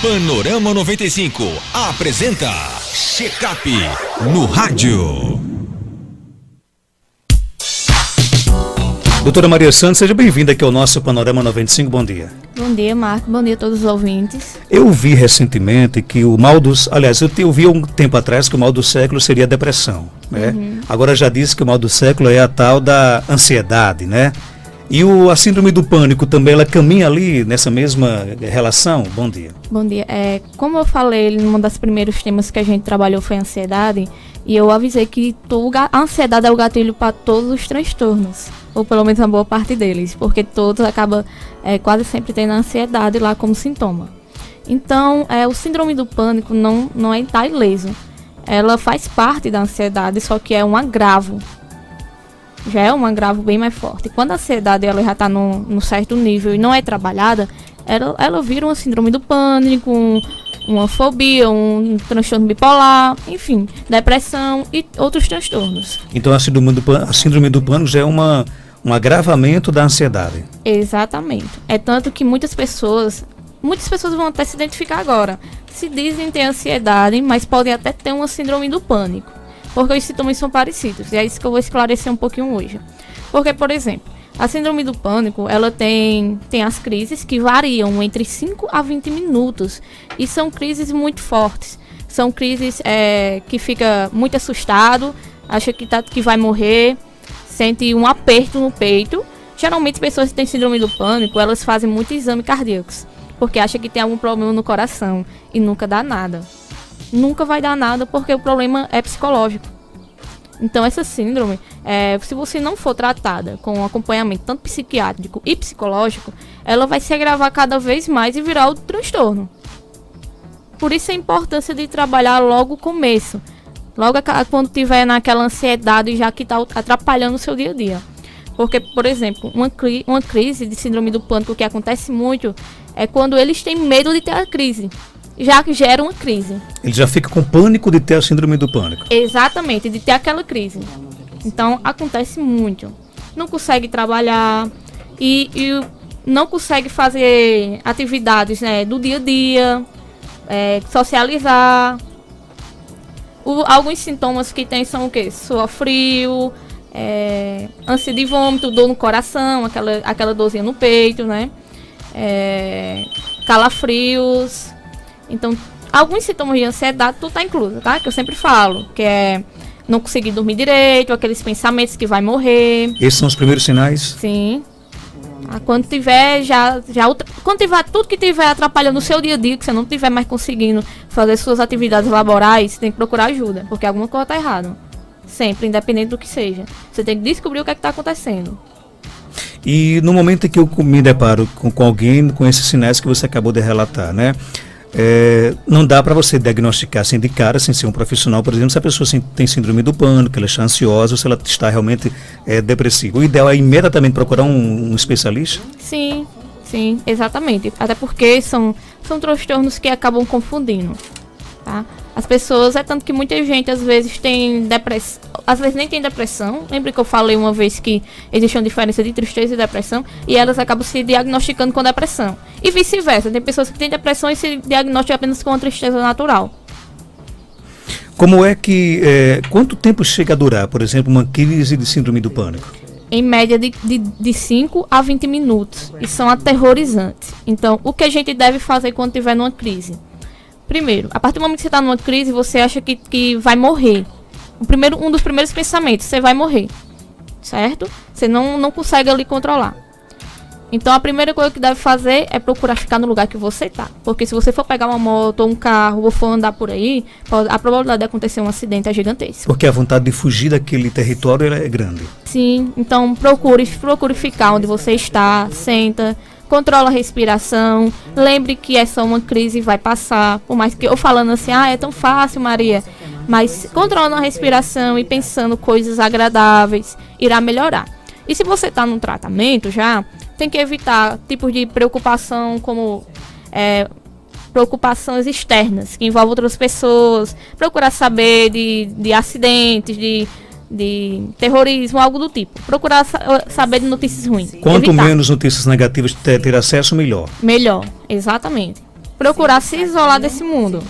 Panorama 95 apresenta Check-up no rádio. Doutora Maria Santos, seja bem-vinda aqui ao nosso Panorama 95, bom dia. Bom dia, Marco, bom dia a todos os ouvintes. Eu vi recentemente que o mal dos... Aliás, eu vi um tempo atrás que o mal do século seria a depressão, né? Agora já disse que o mal do século é a tal da ansiedade, né? E a síndrome do pânico também, ela caminha ali nessa mesma relação? Bom dia. Bom dia. Como eu falei, um dos primeiros temas que a gente trabalhou foi a ansiedade, e eu avisei que a ansiedade é o gatilho para todos os transtornos, ou pelo menos uma boa parte deles, porque todos acabam quase sempre tendo a ansiedade lá como sintoma. Então, o síndrome do pânico não está ileso. Ela faz parte da ansiedade, só que é um agravo. Já é um agravo bem mais forte. Quando a ansiedade ela já está num certo nível e não é trabalhada, ela vira uma síndrome do pânico, uma fobia, um transtorno bipolar, enfim, depressão e outros transtornos. Então a síndrome do pânico já é um agravamento da ansiedade. Exatamente. É tanto que muitas pessoas vão até se identificar agora. Se dizem ter ansiedade, mas podem até ter uma síndrome do pânico, porque os sintomas são parecidos, e é isso que eu vou esclarecer um pouquinho hoje. Porque, por exemplo, a síndrome do pânico, ela tem as crises que variam entre 5 a 20 minutos, e são crises muito fortes. São crises que fica muito assustado, acha que vai morrer, sente um aperto no peito. Geralmente, pessoas que têm síndrome do pânico, elas fazem muito exame cardíacos, porque acham que tem algum problema no coração, e nunca dá nada. Nunca vai dar nada porque o problema é psicológico. Então essa síndrome, se você não for tratada com um acompanhamento tanto psiquiátrico e psicológico, ela vai se agravar cada vez mais e virar outro transtorno. Por isso a importância de trabalhar logo o começo, logo quando tiver naquela ansiedade já que está atrapalhando o seu dia a dia. Porque, por exemplo, uma crise de síndrome do pânico que acontece muito é quando eles têm medo de ter a crise. Já que gera uma crise. Ele já fica com pânico de ter a síndrome do pânico. Exatamente, de ter aquela crise. Então, acontece muito. Não consegue trabalhar e não consegue fazer atividades, né, do dia a dia, socializar. Alguns sintomas que tem são o quê? Suor frio, ânsia de vômito, dor no coração, aquela dorzinha no peito, né? Calafrios. Então, alguns sintomas de ansiedade tudo está incluso, tá? Que eu sempre falo, que é não conseguir dormir direito, aqueles pensamentos que vai morrer. Esses são os primeiros sinais? Sim. Quando tiver quando tiver tudo que tiver atrapalhando o seu dia a dia, que você não tiver mais conseguindo fazer suas atividades laborais, você tem que procurar ajuda, porque alguma coisa está errada. Sempre, independente do que seja. Você tem que descobrir o que está acontecendo. E no momento em que eu me deparo com alguém com esses sinais que você acabou de relatar, né? Não dá para você diagnosticar assim de cara, sem ser um profissional, por exemplo, se a pessoa tem síndrome do pânico, ela está ansiosa, ou se ela está realmente depressiva. O ideal é imediatamente procurar um especialista? Sim, exatamente. Até porque são transtornos que acabam confundindo, tá? As pessoas, tanto que muita gente às vezes tem depressão, às vezes nem tem depressão. Lembra que eu falei uma vez que existe uma diferença de tristeza e depressão, e elas acabam se diagnosticando com depressão. E vice-versa, tem pessoas que têm depressão e se diagnosticam apenas com uma tristeza natural. Como é que, quanto tempo chega a durar, por exemplo, uma crise de síndrome do pânico? Em média de 5 a 20 minutos, e são aterrorizantes. Então, o que a gente deve fazer quando tiver numa crise? Primeiro, a partir do momento que você está numa crise, você acha que vai morrer. Um dos primeiros pensamentos, você vai morrer, certo? Você não consegue ali controlar. Então, a primeira coisa que deve fazer é procurar ficar no lugar que você está. Porque se você for pegar uma moto ou um carro ou for andar por aí, a probabilidade de acontecer um acidente é gigantesca. Porque a vontade de fugir daquele território é grande. Sim, então procure ficar onde você está, senta, controla a respiração, lembre que é só uma crise e vai passar. Por mais que eu falando assim, é tão fácil, Maria, mas controlando a respiração e pensando coisas agradáveis, irá melhorar. E se você está num tratamento já, tem que evitar tipos de preocupação como preocupações externas, que envolvem outras pessoas, procurar saber de acidentes, de terrorismo, algo do tipo. Procurar saber de notícias ruins. Quanto menos notícias negativas ter acesso, melhor. Melhor, exatamente. procurar se isolar desse mundo.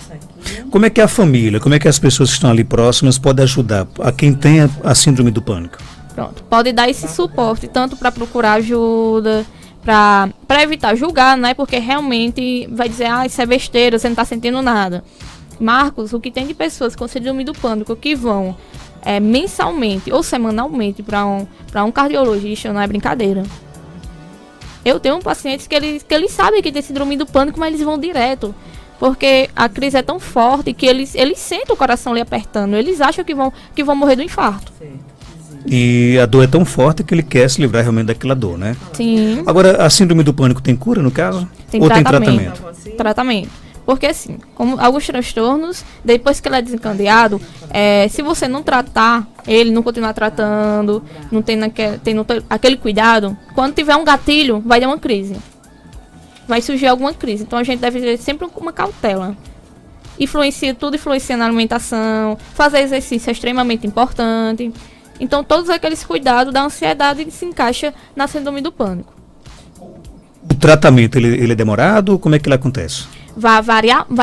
Como é que a família, como é que as pessoas que estão ali próximas podem ajudar a quem tem a síndrome do pânico? Pronto, pode dar esse suporte, tanto para procurar ajuda, para evitar julgar, né? Porque realmente vai dizer, isso é besteira, você não está sentindo nada. Marcos, o que tem de pessoas com síndrome do pânico que vão mensalmente ou semanalmente para um cardiologista, não é brincadeira. Eu tenho pacientes que eles sabem que tem síndrome do pânico, mas eles vão direto. Porque a crise é tão forte que eles sentem o coração ali apertando. Eles acham que vão morrer do infarto. E a dor é tão forte que ele quer se livrar realmente daquela dor, né? Sim. Agora, a síndrome do pânico tem cura, no caso? Tem Ou tratamento. tem tratamento? Tratamento. Porque assim, como alguns transtornos, depois que ele é desencadeado, se você não tratar ele, não continuar tratando, não tem aquele cuidado, quando tiver um gatilho, vai dar uma crise. Vai surgir alguma crise. Então a gente deve ter sempre uma cautela. Tudo influencia na alimentação, fazer exercício é extremamente importante. Então todos aqueles cuidados da ansiedade se encaixa na síndrome do pânico. O tratamento, ele é demorado? Como é que ele acontece? Vai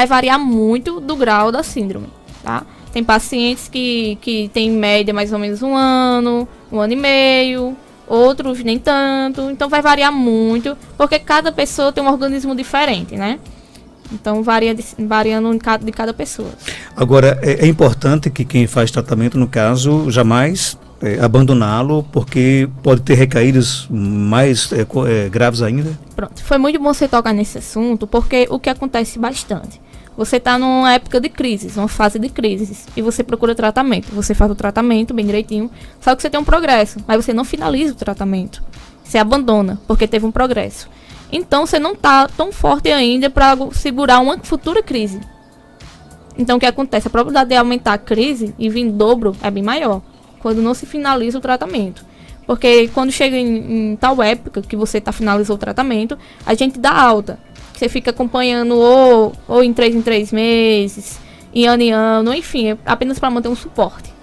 variar muito do grau da síndrome, tá? Tem pacientes que têm em média mais ou menos um ano e meio, outros nem tanto, então vai variar muito, porque cada pessoa tem um organismo diferente, né? Então variando de cada pessoa. Agora, é importante que quem faz tratamento, no caso, jamais abandoná-lo, porque pode ter recaídas mais graves ainda? Pronto, foi muito bom você tocar nesse assunto, porque o que acontece bastante, você está numa época de crises, uma fase de crises, e você procura tratamento, você faz o tratamento bem direitinho, só que você tem um progresso, mas você não finaliza o tratamento, você abandona, porque teve um progresso. Então você não está tão forte ainda para segurar uma futura crise. Então o que acontece? A probabilidade de aumentar a crise e vir em dobro é bem maior quando não se finaliza o tratamento. Porque quando chega em tal época que você finalizou o tratamento, a gente dá alta. Você fica acompanhando ou em 3 meses, em ano, enfim, apenas para manter um suporte.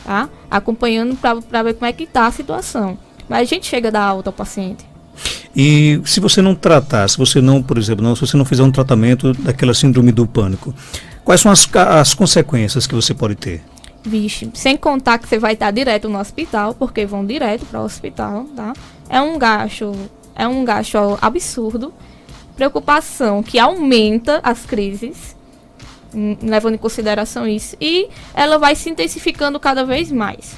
Tá? Acompanhando para ver como é que está a situação. Mas a gente chega a dar alta ao paciente. E se você não tratar, se você não, por exemplo, se você não fizer um tratamento daquela síndrome do pânico, quais são as consequências que você pode ter? Vixe, sem contar que você vai estar direto no hospital, porque vão direto para o hospital, tá? É um gasto absurdo. Preocupação que aumenta as crises, levando em consideração isso, e ela vai se intensificando cada vez mais.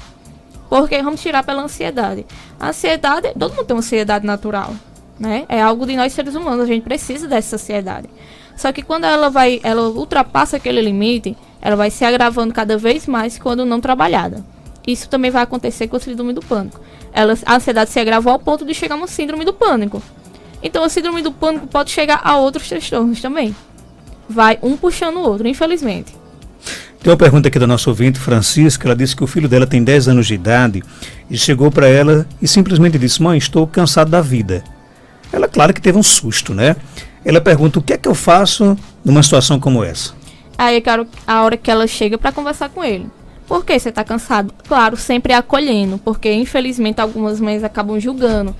Porque vamos tirar pela ansiedade. A ansiedade, todo mundo tem uma ansiedade natural, né? É algo de nós seres humanos, a gente precisa dessa ansiedade. Só que quando ela ultrapassa aquele limite, ela vai se agravando cada vez mais quando não trabalhada. Isso também vai acontecer com a síndrome do pânico. A ansiedade se agravou ao ponto de chegar a uma síndrome do pânico. Então a síndrome do pânico pode chegar a outros transtornos também. Vai um puxando o outro, infelizmente. Tem uma pergunta aqui da nossa ouvinte, Francisca. Ela disse que o filho dela tem 10 anos de idade e chegou para ela e simplesmente disse: mãe, estou cansado da vida. Ela, claro que teve um susto, né? Ela pergunta: o que é que eu faço numa situação como essa? Aí, cara, a hora que ela chega para conversar com ele. Por que você está cansado? Claro, sempre acolhendo, porque infelizmente algumas mães acabam julgando.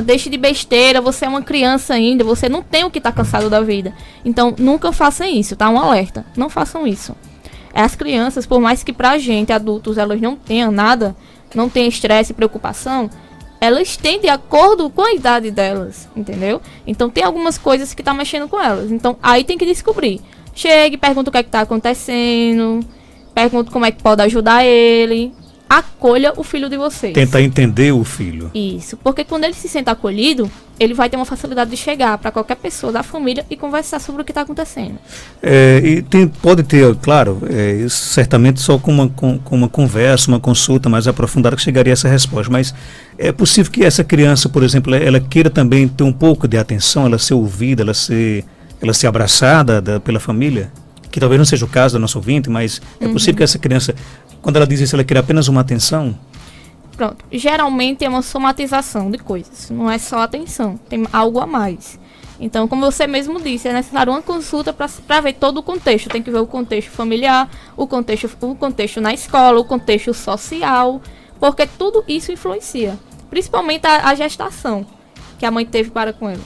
Deixe de besteira, você é uma criança ainda, você não tem o que estar cansado da vida. Então, nunca façam isso, tá? Um alerta. Não façam isso. As crianças, por mais que pra gente, adultos, elas não tenham nada, não tenham estresse e preocupação, elas têm de acordo com a idade delas, entendeu? Então, tem algumas coisas que tá mexendo com elas. Então, aí tem que descobrir. Chegue, pergunta o que é que tá acontecendo, pergunta como é que pode ajudar ele. Acolha o filho de vocês. Tentar entender o filho. Isso, porque quando ele se sente acolhido, ele vai ter uma facilidade de chegar para qualquer pessoa da família e conversar sobre o que está acontecendo. Pode ter, claro, isso certamente só com uma conversa, uma consulta mais aprofundada que chegaria a essa resposta, mas é possível que essa criança, por exemplo, ela queira também ter um pouco de atenção, ela ser ouvida, ela ser abraçada pela família? Que talvez não seja o caso da nossa ouvinte, mas é possível que essa criança, quando ela diz isso, ela quer apenas uma atenção? Pronto. Geralmente é uma somatização de coisas. Não é só atenção. Tem algo a mais. Então, como você mesmo disse, é necessário uma consulta para ver todo o contexto. Tem que ver o contexto familiar, o contexto na escola, o contexto social. Porque tudo isso influencia. Principalmente a gestação que a mãe teve para com ele.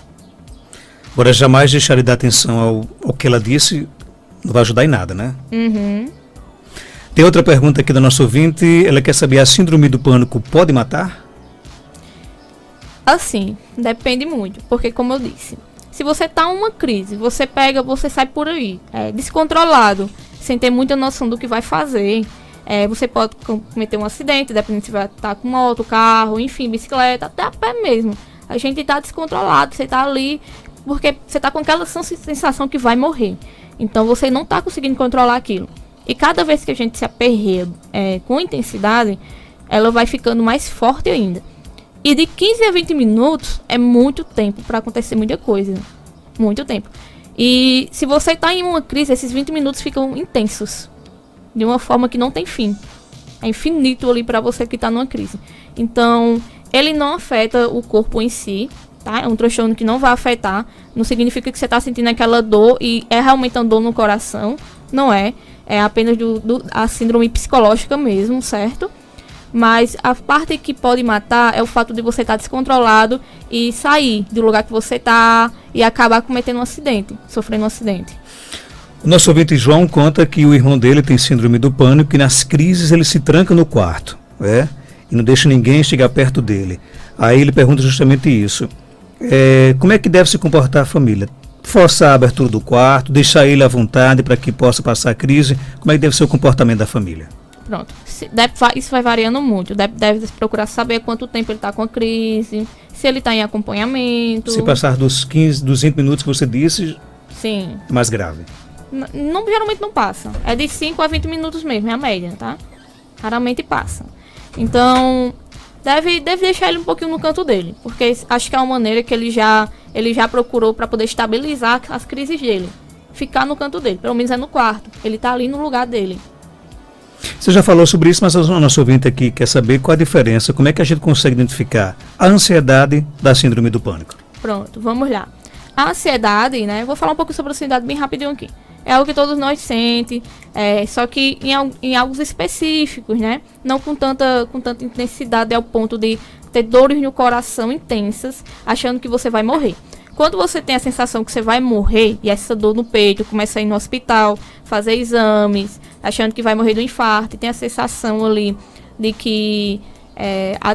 Agora, jamais deixar de dar atenção ao que ela disse, não vai ajudar em nada, né? Uhum. Tem outra pergunta aqui da nossa ouvinte, ela quer saber, a síndrome do pânico pode matar? Assim, depende muito, porque como eu disse, se você tá em uma crise, você sai por aí, descontrolado, sem ter muita noção do que vai fazer, você pode cometer um acidente, dependendo se vai estar com moto, carro, enfim, bicicleta, até a pé mesmo. A gente tá descontrolado, você tá ali, porque você tá com aquela sensação que vai morrer. Então você não tá conseguindo controlar aquilo. E cada vez que a gente se aperreia com intensidade, ela vai ficando mais forte ainda. E de 15 a 20 minutos é muito tempo para acontecer muita coisa. Muito tempo. E se você está em uma crise, esses 20 minutos ficam intensos. De uma forma que não tem fim. É infinito ali para você que está numa crise. Então, ele não afeta o corpo em si. Tá? É um transtorno que não vai afetar. Não significa que você está sentindo aquela dor e é realmente uma dor no coração. Não é. É apenas a síndrome psicológica mesmo, certo? Mas a parte que pode matar é o fato de você estar descontrolado e sair do lugar que você está e acabar cometendo um acidente, sofrendo um acidente. O nosso ouvinte João conta que o irmão dele tem síndrome do pânico e nas crises ele se tranca no quarto, e não deixa ninguém chegar perto dele. Aí ele pergunta justamente isso. Como é que deve se comportar a família? Forçar a abertura do quarto, deixar ele à vontade para que possa passar a crise? Como é que deve ser o comportamento da família? Pronto, isso vai variando muito. Deve procurar saber quanto tempo ele está com a crise, se ele está em acompanhamento. Se passar dos 15, dos 20 minutos que você disse, sim, é mais grave. Geralmente não passa. É de 5 a 20 minutos mesmo, é a média, tá? Raramente passa. Então, deve deixar ele um pouquinho no canto dele, porque acho que é uma maneira que ele já procurou para poder estabilizar as crises dele. Ficar no canto dele, pelo menos é no quarto. Ele tá ali no lugar dele. Você já falou sobre isso, mas o nosso ouvinte aqui quer saber qual a diferença, como é que a gente consegue identificar a ansiedade da síndrome do pânico. Pronto, vamos lá. A ansiedade, né? Vou falar um pouco sobre a ansiedade bem rapidinho aqui. É algo que todos nós sentem, só que em algo específicos, né? Não com tanta intensidade ao ponto de ter dores no coração intensas, achando que você vai morrer. Quando você tem a sensação que você vai morrer, e essa dor no peito, começa a ir no hospital, fazer exames, achando que vai morrer do infarto, e tem a sensação ali de que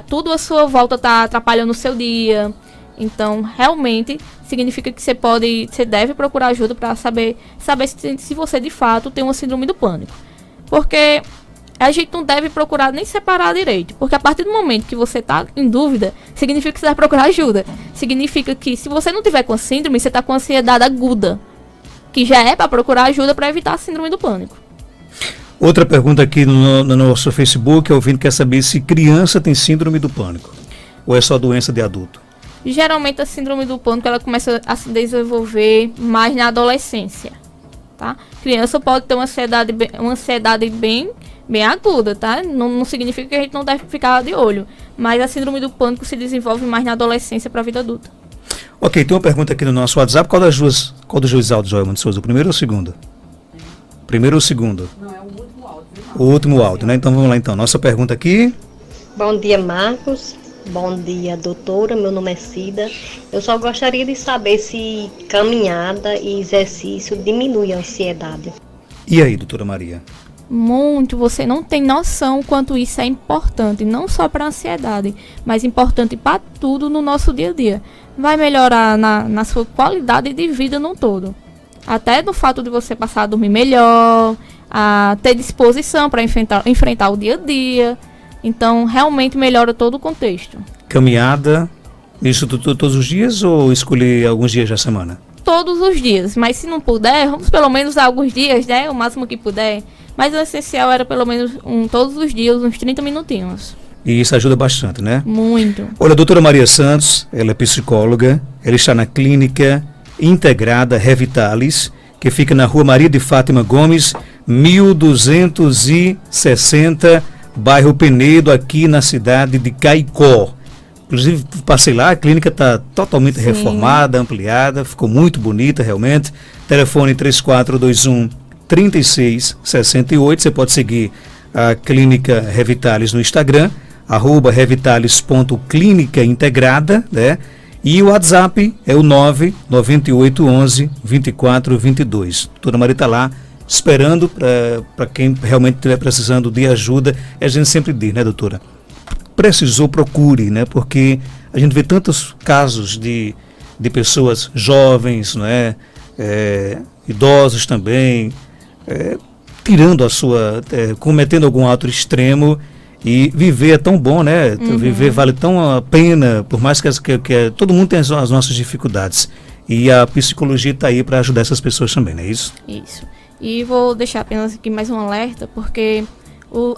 tudo à sua volta está atrapalhando o seu dia. Então, realmente, significa que você deve procurar ajuda para saber se você de fato tem uma síndrome do pânico. Porque a gente não deve procurar nem separar direito. Porque a partir do momento que você está em dúvida, significa que você deve procurar ajuda. Significa que se você não tiver com a síndrome, você está com ansiedade aguda. Que já é para procurar ajuda para evitar a síndrome do pânico. Outra pergunta aqui no nosso Facebook, o ouvinte quer saber se criança tem síndrome do pânico. Ou é só doença de adulto? Geralmente a síndrome do pânico ela começa a se desenvolver mais na adolescência. Tá? Criança pode ter uma ansiedade bem aguda, tá? Não significa que a gente não deve ficar de olho. Mas a síndrome do pânico se desenvolve mais na adolescência para a vida adulta. Ok, tem uma pergunta aqui no nosso WhatsApp. Qual dos dois áudios, Joelma de Souza? O primeiro ou o segundo? Primeiro ou o segundo? Não, é o último áudio. O último áudio, né? Então vamos lá então. Nossa pergunta aqui. Bom dia, Marcos. Bom dia, doutora. Meu nome é Cida. Eu só gostaria de saber se caminhada e exercício diminui a ansiedade. E aí, doutora Maria? Muito, você não tem noção quanto isso é importante, não só para a ansiedade, mas importante para tudo no nosso dia a dia. Vai melhorar na sua qualidade de vida no todo. Até no fato de você passar a dormir melhor, a ter disposição para enfrentar o dia a dia. Então, realmente melhora todo o contexto. Caminhada, isso todos os dias ou escolher alguns dias da semana? Todos os dias, mas se não puder, vamos pelo menos alguns dias, né? O máximo que puder. Mas o essencial era pelo menos todos os dias, uns 30 minutinhos. E isso ajuda bastante, né? Muito. Olha, a doutora Maria Santos, ela é psicóloga, ela está na Clínica Integrada Revitalis, que fica na Rua Maria de Fátima Gomes, 1260, bairro Penedo, aqui na cidade de Caicó. Inclusive, passei lá, a clínica está totalmente reformada, ampliada, ficou muito bonita realmente. Telefone 3421-3668, você pode seguir a Clínica Revitalis no Instagram, @revitalis.clínica integrada, né? E o WhatsApp é o 99811 2422. Doutora Maria está lá esperando para quem realmente estiver precisando de ajuda. E a gente sempre diz, né, doutora? Precisou, procure, né? Porque a gente vê tantos casos de pessoas jovens, não é? Idosos também, tirando a sua, cometendo algum ato extremo. E viver é tão bom, né? Viver vale tão a pena, por mais que todo mundo tem as nossas dificuldades. E a psicologia está aí para ajudar essas pessoas também, não é isso? Isso. E vou deixar apenas aqui mais um alerta, porque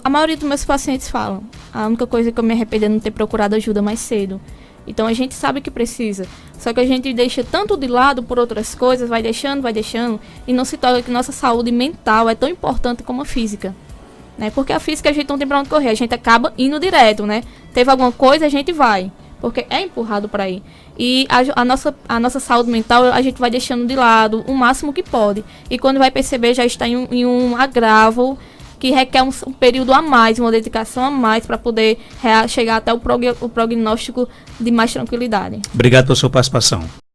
a maioria dos meus pacientes falam: a única coisa que eu me arrependo é não ter procurado ajuda mais cedo. Então a gente sabe que precisa, só que a gente deixa tanto de lado por outras coisas, vai deixando, e não se toca que nossa saúde mental é tão importante como a física. Né? Porque a física a gente não tem pra onde correr, a gente acaba indo direto, né? Teve alguma coisa, a gente vai, porque é empurrado para ir. E a nossa saúde mental a gente vai deixando de lado o máximo que pode. E quando vai perceber, já está em um agravo que requer um período a mais, uma dedicação a mais para poder chegar até o prognóstico de mais tranquilidade. Obrigado pela sua participação.